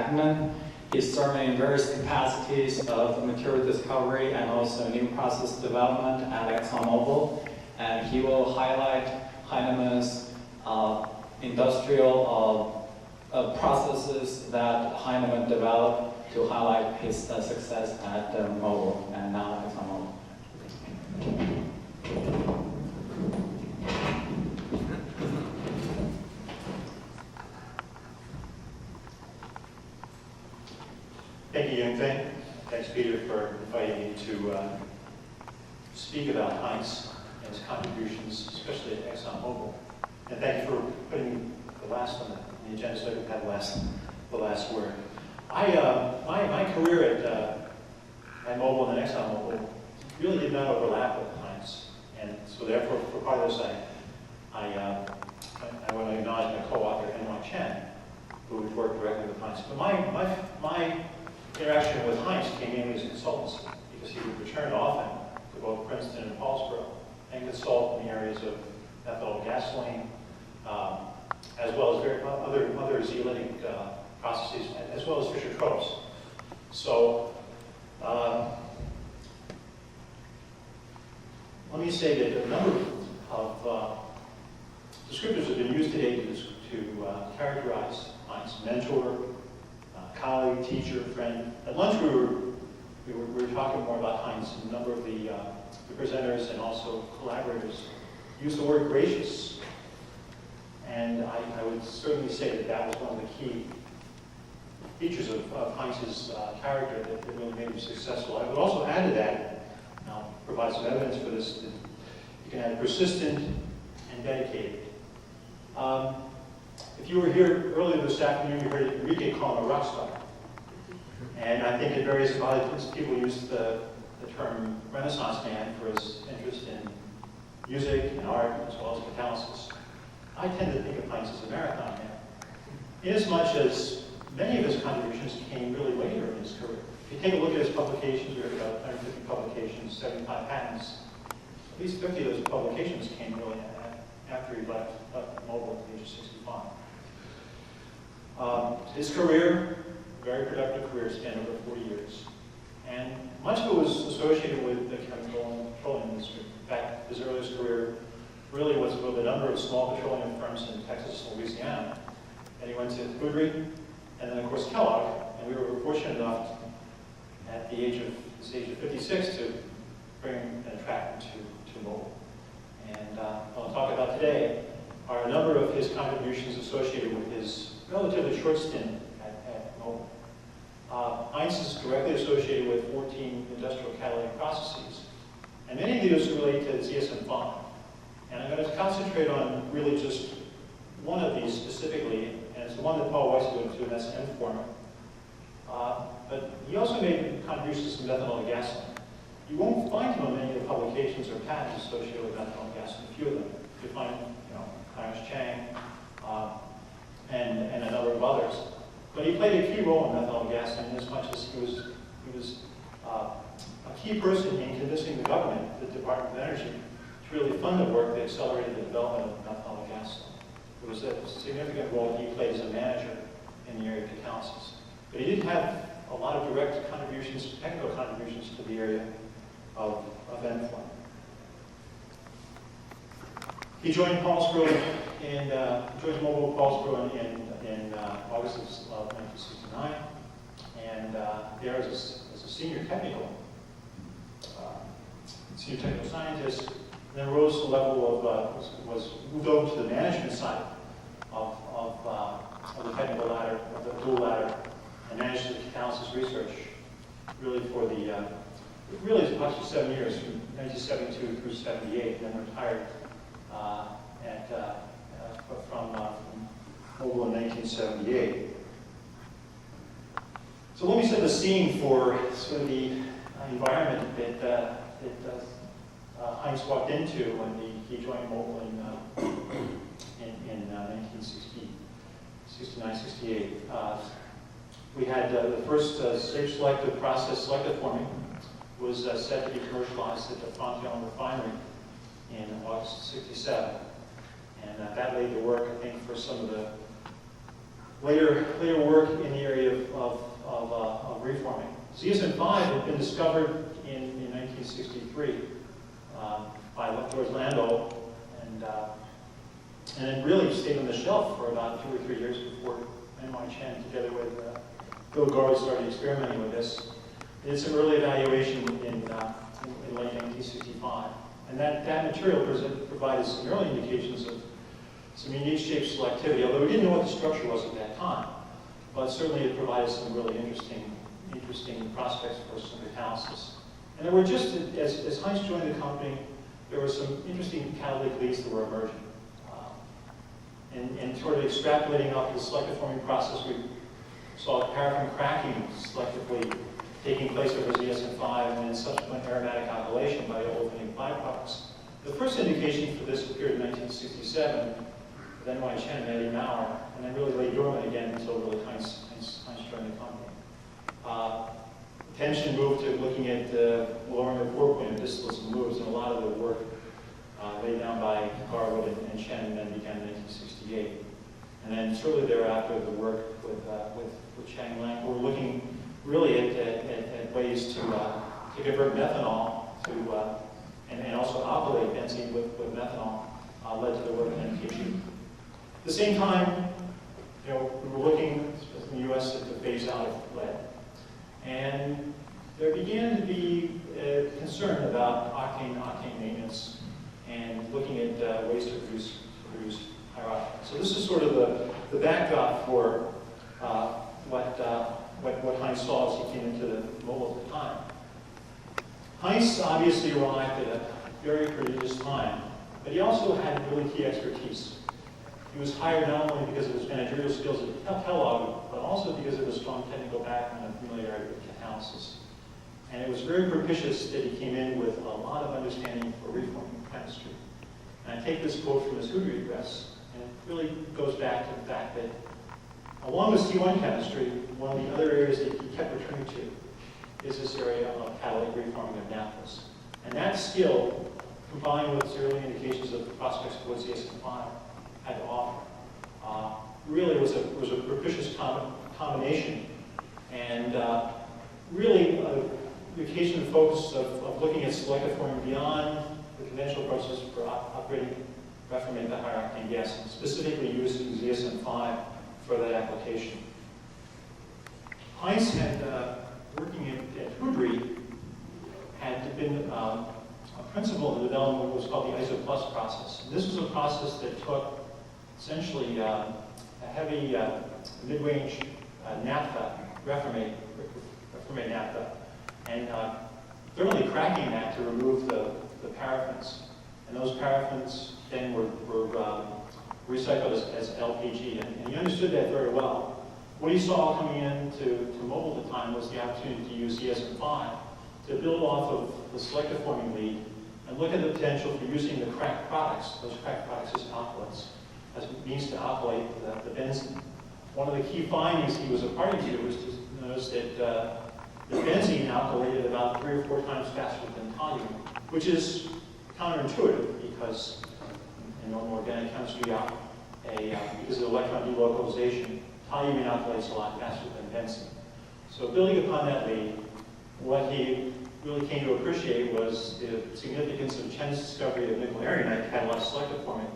Degnan. He's serving in various capacities of material discovery and also new process development at ExxonMobil. And he will highlight Heinemann's industrial processes that Heinemann developed to highlight his success at Mobil and now ExxonMobil. Thank you, Yunfei. Thanks, Peter, for inviting me to speak about Heinz and his contributions, especially at ExxonMobil. And thank you for putting the last on the agenda so I could have the last word. My career at Mobil and ExxonMobil really did not overlap with Heinz. And so therefore, for part of this, I want to acknowledge my co-author, N.Y. Chen, who would work directly with Heinz. But my interaction with Heinz came mainly as a consultancy, because he would return often to both Princeton and Paulsboro and consult in the areas of ethanol gasoline, as well as other zeolitic processes, as well as Fischer-Tropsch. So let me say that a number of descriptors have been used today to characterize Heinz: mentor, colleague, teacher, friend. At lunch we were talking more about Heinz, and a number of the presenters and also collaborators used the word gracious. And I would certainly say that that was one of the key features of Heinz's character that really made him successful. I would also add to that, and I'll provide some evidence for this, that you can add persistent and dedicated. If you were here earlier this afternoon, you heard Enrique call him a rock star. And I think at various colleges, people use the term Renaissance man for his interest in music and art, as well as catalysis. I tend to think of Heinz as a marathon man, inasmuch as many of his contributions came really later in his career. If you take a look at his publications, we have about 150 publications, 75 patents. At least 50 of those publications came really after he left Mobil at the age of 65. His career, very productive career, spanned over 40 years. And much of it was associated with the chemical and petroleum industry. In fact, his earliest career really was with a number of small petroleum firms in Texas and Louisiana. And he went to Goodrich, and then of course Kellogg, and we were fortunate enough at the age of 56 to bring and attract him to Mobil. And what I'll talk about today are a number of his contributions associated with his relatively short stint at Mobil. Heinz is directly associated with 14 industrial catalytic processes, and many of these relate to ZSM-5. And I'm going to concentrate on really just one of these specifically, and it's the one that Paul Weiss went to, and that's M-former. But he also made contributions to methanol to gasoline. You won't find him on many of the publications or patents associated with methanol to gasoline. A few of them. You find, Clarence Chang, and a number of others. But he played a key role in methanol to gasoline as much as he was a key person in convincing the government, the Department of Energy, to really fund the work that accelerated the development of methanol to gasoline. It was a significant role he played as a manager in the area of catalysis. But he did have a lot of direct contributions, technical contributions to the area of M-form. He joined Paulsboro joined Mobil Paulsboro in August of 1969, and there as a senior technical scientist, and then rose to the level of was moved over to the management side of the technical ladder, of the dual ladder, and managed the catalysis research really for really as much as 7 years, from 1972 through 78, and then retired from Mobil in 1978. So let me set the scene for sort of the environment that Heinz walked into when he joined Mobil in 1969, 68. We had the first stage selective process, selective forming, was set to be commercialized at the Frontier refinery in August of 67. And that laid the work, I think, for some of the later work in the area of reforming. ZSM-5 had been discovered in 1963 by George Landau, and it really stayed on the shelf for about 2 or 3 years before N.Y. Chen, together with Bill Garwood, started experimenting with this. They did some early evaluation in late 1965, and that material provided some early indications of some unique shape selectivity, although we didn't know what the structure was at that time. But certainly it provided some really interesting prospects for some catalysis. And there were just, as Heinz joined the company, there were some interesting catalytic leads that were emerging. And sort of extrapolating off the selective forming process, we saw paraffin cracking selectively taking place over ZSM-5 and then subsequent aromatic alkylation by olefinic byproducts. The first indication for this appeared in 1967, with N.Y. Chen and Eddie Maurer, and then really lay dormant again until really Heinz joined the company. Attention moved to looking at lowering the core point of distillates and moves, and a lot of the work laid down by Garwood and Chen, and then began in 1968. And then shortly thereafter, the work with Chang Lang, we're looking really at ways to convert methanol to, and also alkylate benzene with methanol, led to the work in MKG. At the same time, we were looking in the U.S. at the phase out of lead. And there began to be concern about octane maintenance and looking at ways to produce higher octane. So this is sort of the backdrop for what Heinz saw as he came into the Mobil at the time. Heinz obviously arrived at a very prodigious time, but he also had really key expertise. He was hired not only because of his managerial skills at Kellogg, but also because of his strong technical background and familiarity with catalysis. And it was very propitious that he came in with a lot of understanding for reforming chemistry. And I take this quote from his Hoodry address, and it really goes back to the fact that along with C1 chemistry, one of the other areas that he kept returning to is this area of catalytic reforming of naphthas. And that skill, combined with early indications of the prospects of what ZSM-5 had to offer, really was a propitious combination, and really the occasion and focus of looking at selective forming beyond the conventional process for upgrading reforming the higher octane gas, and specifically using ZSM-5 for that application. Heinz had, working at Hoodry, had been a principal in the development of what was called the ISO+ process. And this was a process that took essentially a heavy mid-range naphtha, reformate naphtha, and thoroughly cracking that to remove the paraffins. And those paraffins then were recycled as LPG, and he understood that very well. What he saw coming into Mobil at the time was the opportunity to use ZSM-5 to build off of the selective forming lead and look at the potential for using the cracked products, those cracked products as alkylates, as a means to alkylate the benzene. One of the key findings he was a party to was to notice that the benzene alkylated about 3 or 4 times faster than toluene, which is counterintuitive because in normal organic chemistry, because of electron delocalization, toluene alkylates a lot faster than benzene. So building upon that lead, what he really came to appreciate was the significance of Chen's discovery of nickel erionite catalyzed selective forming,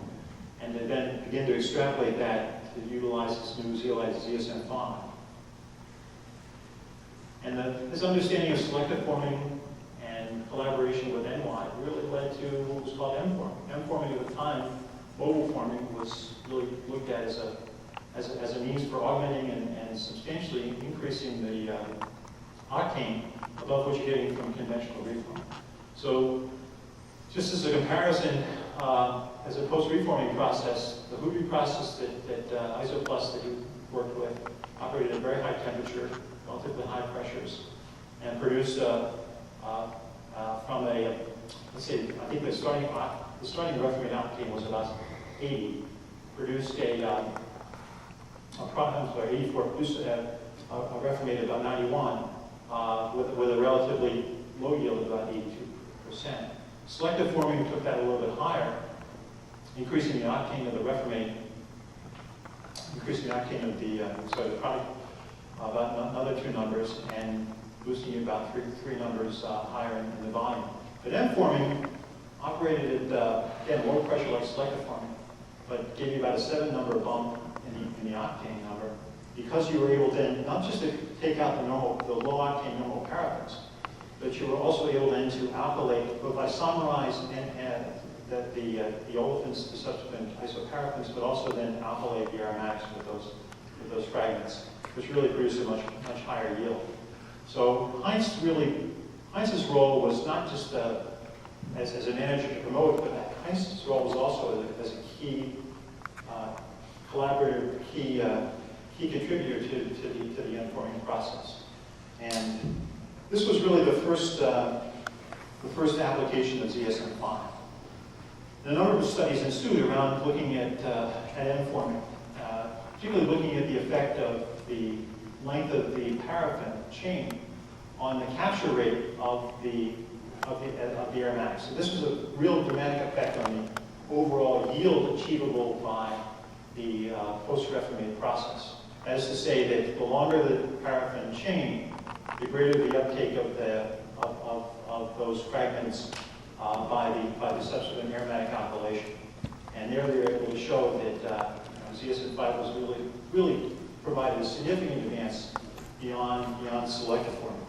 and to then begin to extrapolate that to utilize this new zeolite ZSM-5. And his understanding of selective forming and collaboration with NY really led to what was called M-forming. M-forming at the time, Mobil forming, was really looked at as a means for augmenting and substantially increasing the octane above what you're getting from conventional reform. So just as a comparison, as a post-reforming process, the Hoodry process that ISO+ that he worked with operated at very high temperature, relatively high pressures, and produced from a, let's see, I think the starting reforming octane was about 80, produced a product, I'm sorry, 84, produced a reformate about 91, with a relatively low yield of about 82%. Selective forming took that a little bit higher, increasing the octane of the reformate, increasing the octane of the product about two numbers and boosting you about three numbers higher in the volume. But end-forming operated at, again, low pressure like selective forming, but gave you about a 7-number bump in the octane number, because you were able then not just to take out the low octane normal paraffins, but you were also able then to alkylate, both isomerize and the olefins to subsequent isoparaffins, but also then alkylate the aromatics with those fragments, which really produced a much higher yield. So Heinz's role was not just as a manager to promote, but Heinz's role was also as a key collaborator, key contributor to the end-forming process. And this was really the first application of ZSM5. And a number of studies ensued around looking at end-forming, particularly looking at the effect of the length of the paraffin chain on the capture rate of the aromatics. So this was a real dramatic effect on the overall yield achievable by the post-reformate process. That is to say that the longer the paraffin chain, the greater the uptake of those fragments by the subsequent aromatic alkylation. And there they were able to show that ZSM5 was really provided a significant advance beyond selective forming.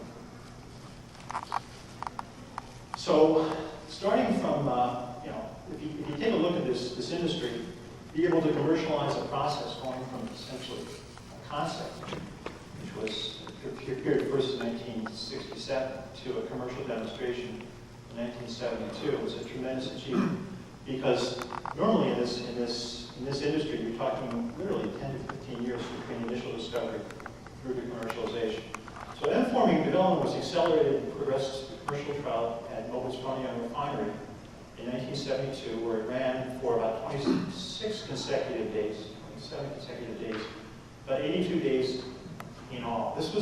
So, starting from if you take a look at this industry, be able to commercialize a process going from essentially a concept, which was appeared first in 1967, to a commercial demonstration in 1972 was a tremendous achievement. Because normally in this industry, you're talking literally 10 to 15 years between initial discovery through to commercialization. So end-forming development was accelerated and progressed to commercial trial at Mobil's Degnan refinery in 1972, where it ran for about 27 consecutive days, about 82 days in all. This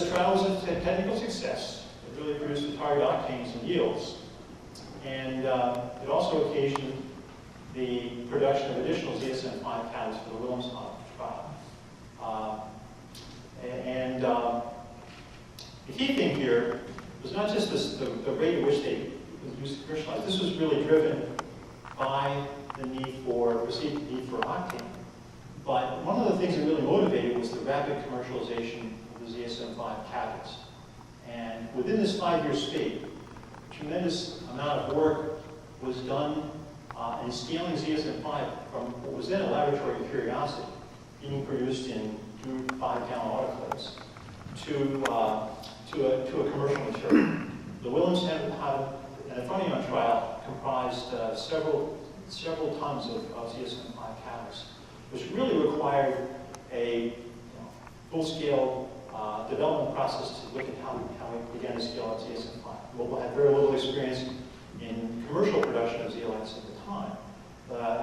trial was a technical success. It really produced the target octanes and yields. And it also occasioned the production of additional ZSM5 catalysts for the Wilhelmshaven trial. The key thing here was not just the rate at which they used to commercialize. This was really driven by the perceived need for octane. But one of the things that really motivated was the rapid commercialization of the ZSM5 catalyst. And within this 5-year span, a tremendous amount of work was done in scaling ZSM5 from what was then a laboratory curiosity, being produced in 5-gallon autoclaves, to a commercial material. The Wilhelmshaven and the Degnan trial comprised several tons of ZSM5 catalysts, which really required a full-scale development process to look at how we began to scale up ZSM5. Mobil had very little experience in commercial production of zeolites at the time.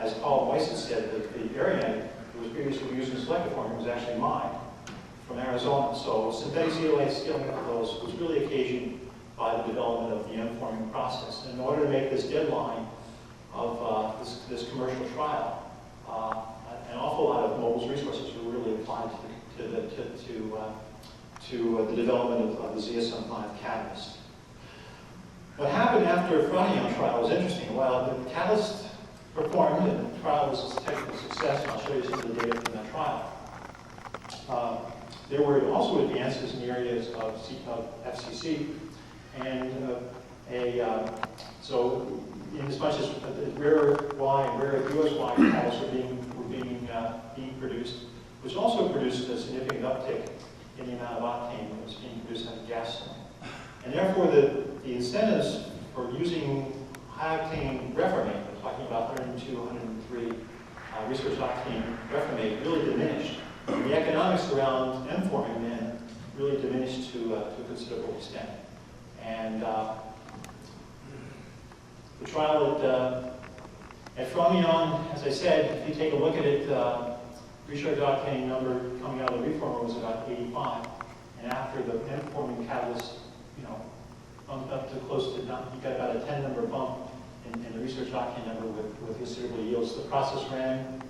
As Paul Weiss had said, the area that was previously used in selective forming was actually mined from Arizona. So synthetic zeolite scaling up those was really occasioned by the development of the end-forming process. And in order to make this deadline of this commercial trial, an awful lot of Mobil's resources were really applied to the development of the ZSM5 catalyst. What happened after the Degnan trial was interesting. While the catalyst performed and the trial was a technical success, and I'll show you some of the data from that trial, there were also advances in the areas of FCC and so in as much as rare Y and rare USY catalysts were being produced, which also produced a significant uptick in the amount of octane that was being produced out of gasoline. And therefore, the incentives for using high-octane reformate, we're talking about 102, 103 research octane reformate, really diminished. And the economics around end-forming then really diminished to a considerable extent. And the trial at Degnan, as I said, if you take a look at it, recharge octane number coming out of the reformer was about 85. And after the end-forming catalyst, bumped up to close to, you got about a 10-number bump in the research octane number with considerable yields. The process ran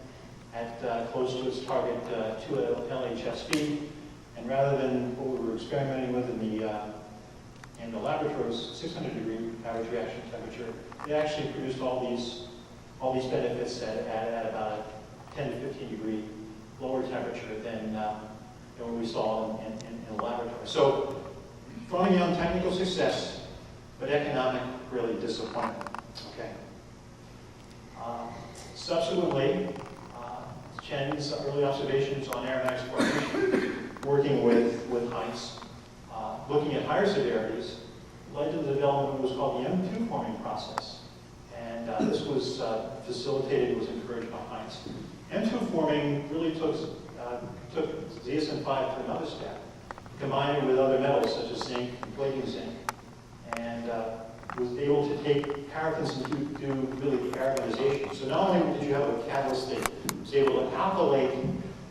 at close to its target 2 LHSV, And rather than what we were experimenting with in the laboratories, 600-degree average reaction temperature, they actually produced all these benefits at about a 10 to 15 degree lower temperature than what we saw in the laboratory. So, from young technical success, but economic really disappointment. Okay. Subsequently, Chen's early observations on aromatic formation, working with Heinz, looking at higher severities, led to the development of what was called the M2 forming process. And this was facilitated, was encouraged by Heinz. M2 forming really took ZSM5 to another step, combined it with other metals such as zinc and platinum zinc, and was able to take paraffins and do really the aromatization. So not only did you have a catalyst that was able to alkylate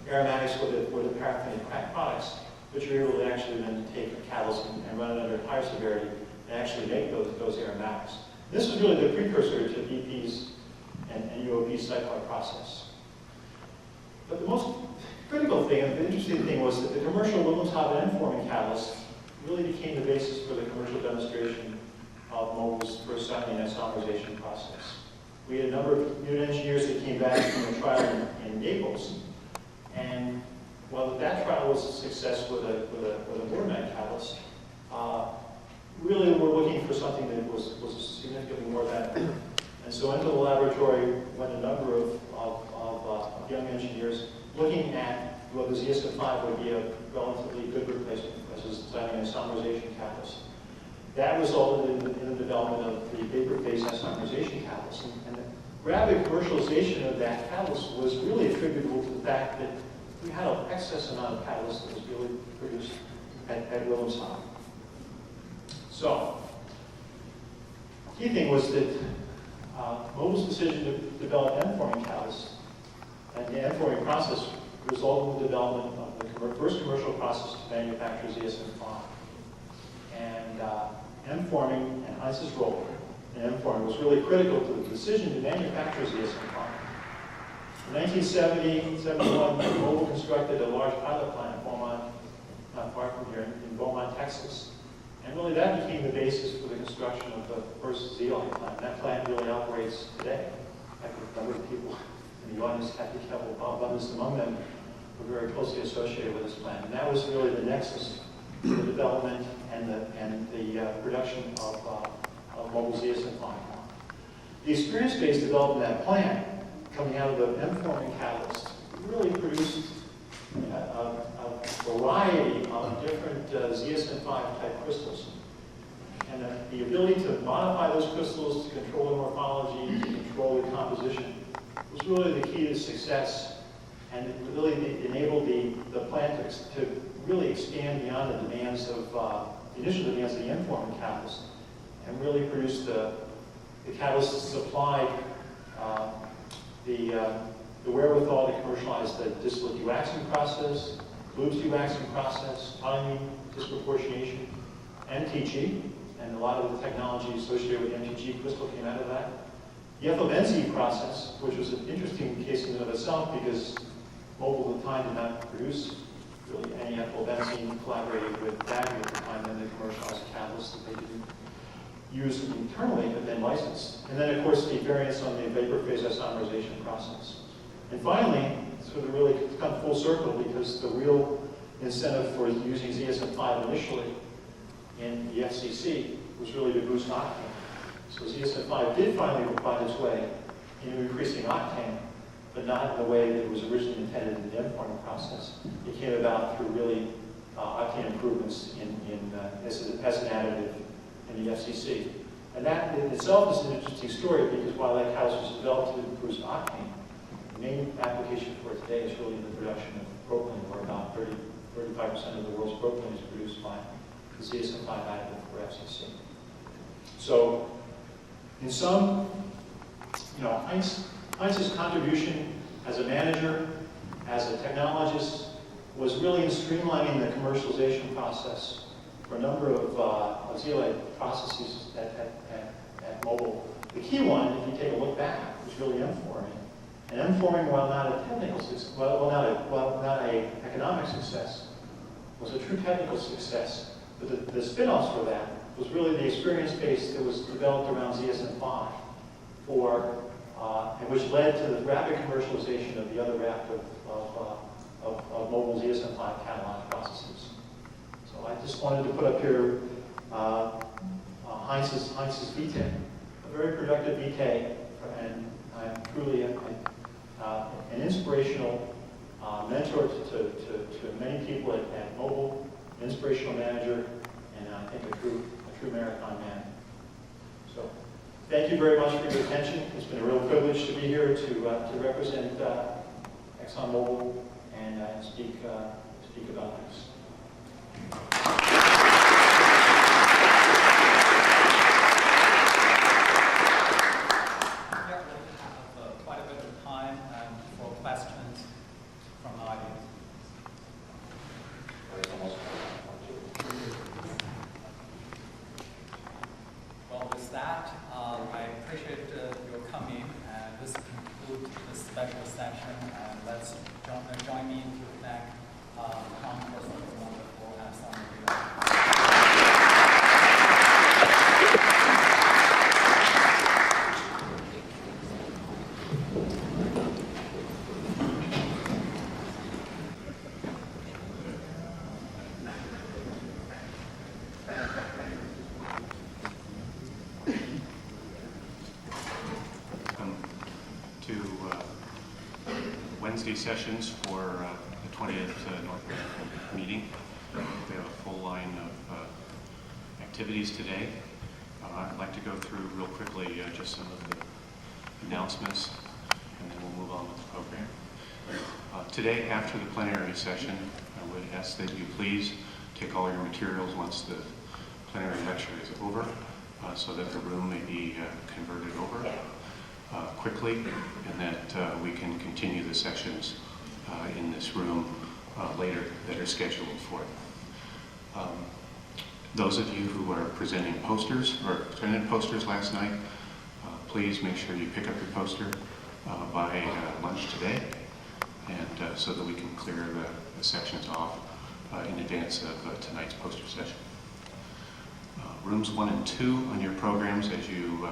aromatics for the paraffin and cracked products, but you're able to actually then take a catalyst and run it under higher severity and actually make those aromatics. This was really the precursor to BP's and UOP cyclone process. But the most critical thing, and the interesting thing, was that the commercial aluminum top and end-forming catalyst really became the basis for the commercial demonstration of Mobil's first silane isomerization process. We had a number of new engineers that came back from a trial in Naples, and while that trial was a success with a Bormann catalyst, really we're looking for something that was significantly more valuable. And so into the laboratory went a number of young engineers looking at whether ZSM5 would be a relatively good replacement as a silane isomerization catalyst. That resulted in the development of the vapor phase isomerization catalyst. And the rapid commercialization of that catalyst was really attributable to the fact that we had an excess amount of catalyst that was really produced at Wilhelmshaven. So, the key thing was that Mobil's decision to develop end-forming catalysts and the end-forming process resulted in the development of the first commercial process to manufacture ZSM5. And end-forming and Heinz's role in end-forming was really critical to the decision to manufacture ZSM5. In 1970-71, Mobil constructed a large pilot plant in Beaumont, not far from here, in Beaumont, Texas. And really that became the basis for the construction of the first zeolite plant. That plant really operates today. In fact, a number of people in the audience, Kathy Keppel, Bob Bundes among them, were very closely associated with this plant. And that was really the nexus for the development and the production of Mobil ZSM5. The experience-based development of that plant, coming out of the M-forming catalyst, really produced a variety of different ZSM5 type crystals. And the ability to modify those crystals, to control the morphology, to control the composition, was really the key to success. And it really enabled the plant to really expand beyond the demands of, the initial demands of the M-forming catalyst, and really produce the catalyst that supplied the wherewithal to commercialize the distillate dewaxing process, lubes dewaxing process, timing, disproportionation, MTG, and a lot of the technology associated with the MTG crystal came out of that. The ethylbenzene process, which was an interesting case in and of itself because Mobil at the time did not produce really any ethylbenzene, collaborated with Degnan at the time, then they commercialized a catalyst that they didn't use internally, but then licensed. And then, of course, the variants on the vapor phase isomerization process. And finally, sort of really come full circle because the real incentive for using ZSM5 initially in the FCC was really to boost octane. So ZSM5 did finally find its way into increasing octane, but not in the way that it was originally intended in the M-forming process. It came about through really octane improvements as an additive in the FCC. And that in itself is an interesting story because while that catalyst was developed to improve octane, the main application for it today is really in the production of propylene, where about 35% of the world's propylene is produced by the ZSM5 additive for FCC. So, in sum, Heinz's contribution as a manager, as a technologist, was really in streamlining the commercialization process for a number of zeolite processes at Mobil. The key one, if you take a look back, was really M-forming. And M-forming, while not a technical success, not an economic success, was a true technical success. But the spin-offs for that was really the experience base that was developed around ZSM-5 and which led to the rapid commercialization of the other raft of mobile ZSM-5 catalog processes. So I just wanted to put up here Heinz's VTech, a very productive VTech, and truly an inspirational mentor to many people at Mobile, an inspirational manager, and I think a true marathon man. So thank you very much for your attention. It's been a real privilege to be here to represent ExxonMobil and speak about this. Quite a bit of time for questions from the audience. Well, with that, I appreciate your coming, and this concludes this special session. And let's join me to thank Congress for have some of you. Wednesday sessions for the 20th North American meeting. We have a full line of activities today. I'd like to go through real quickly just some of the announcements, and then we'll move on with the program. Today, after the plenary session, I would ask that you please take all your materials once the plenary lecture is over, so that the room may be converted over quickly, and that we can continue the sessions in this room later that are scheduled for it. Those of you who are presented posters last night, please make sure you pick up your poster by lunch today, and so that we can clear the sections off in advance of tonight's poster session. Rooms 1 and 2 on your programs, as you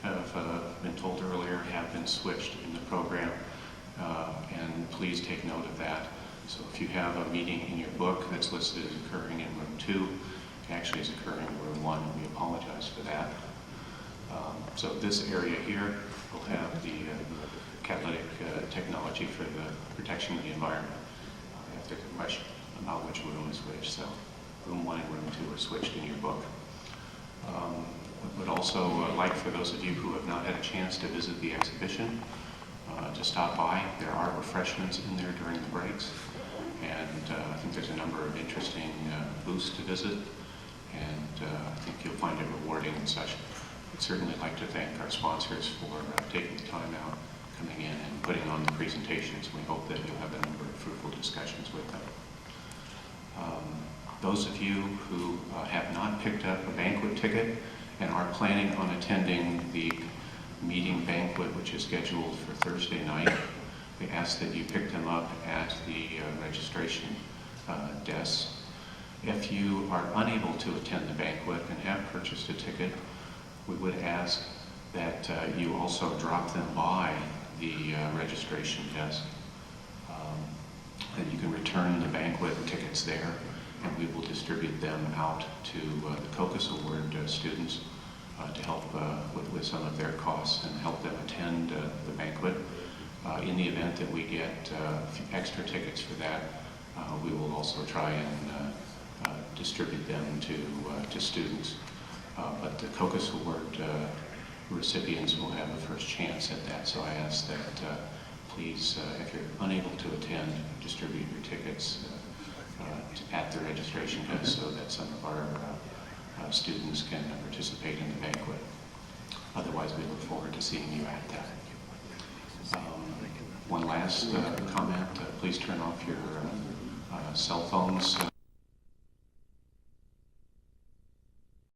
have been told earlier, have been switched in the program, and please take note of that. So if you have a meeting in your book that's listed as occurring in room 2, it actually is occurring in room 1, and we apologize for that. So this area here will have the catalytic technology for the protection of the environment. If there's a question about which room is which, so room 1 and room 2 are switched in your book. Would also like for those of you who have not had a chance to visit the exhibition to stop by. There are refreshments in there during the breaks, and I think there's a number of interesting booths to visit, and I think you'll find it rewarding and such. I'd certainly like to thank our sponsors for taking the time out, coming in and putting on the presentations. We hope that you'll have a number of fruitful discussions with them. Those of you who have not picked up a banquet ticket and are planning on attending the meeting banquet, which is scheduled for Thursday night, we ask that you pick them up at the registration desk. If you are unable to attend the banquet and have purchased a ticket, we would ask that you also drop them by the registration desk. And you can return the banquet tickets there, and we will distribute them out to the COCUS Award students to help with some of their costs and help them attend the banquet. In the event that we get extra tickets for that, we will also try and distribute them to students. But the COCUS Award recipients will have a first chance at that, so I ask that please, if you're unable to attend, distribute your tickets at the registration desk so that some of our students can participate in the banquet. Otherwise, we look forward to seeing you at that. One last comment, please turn off your cell phones.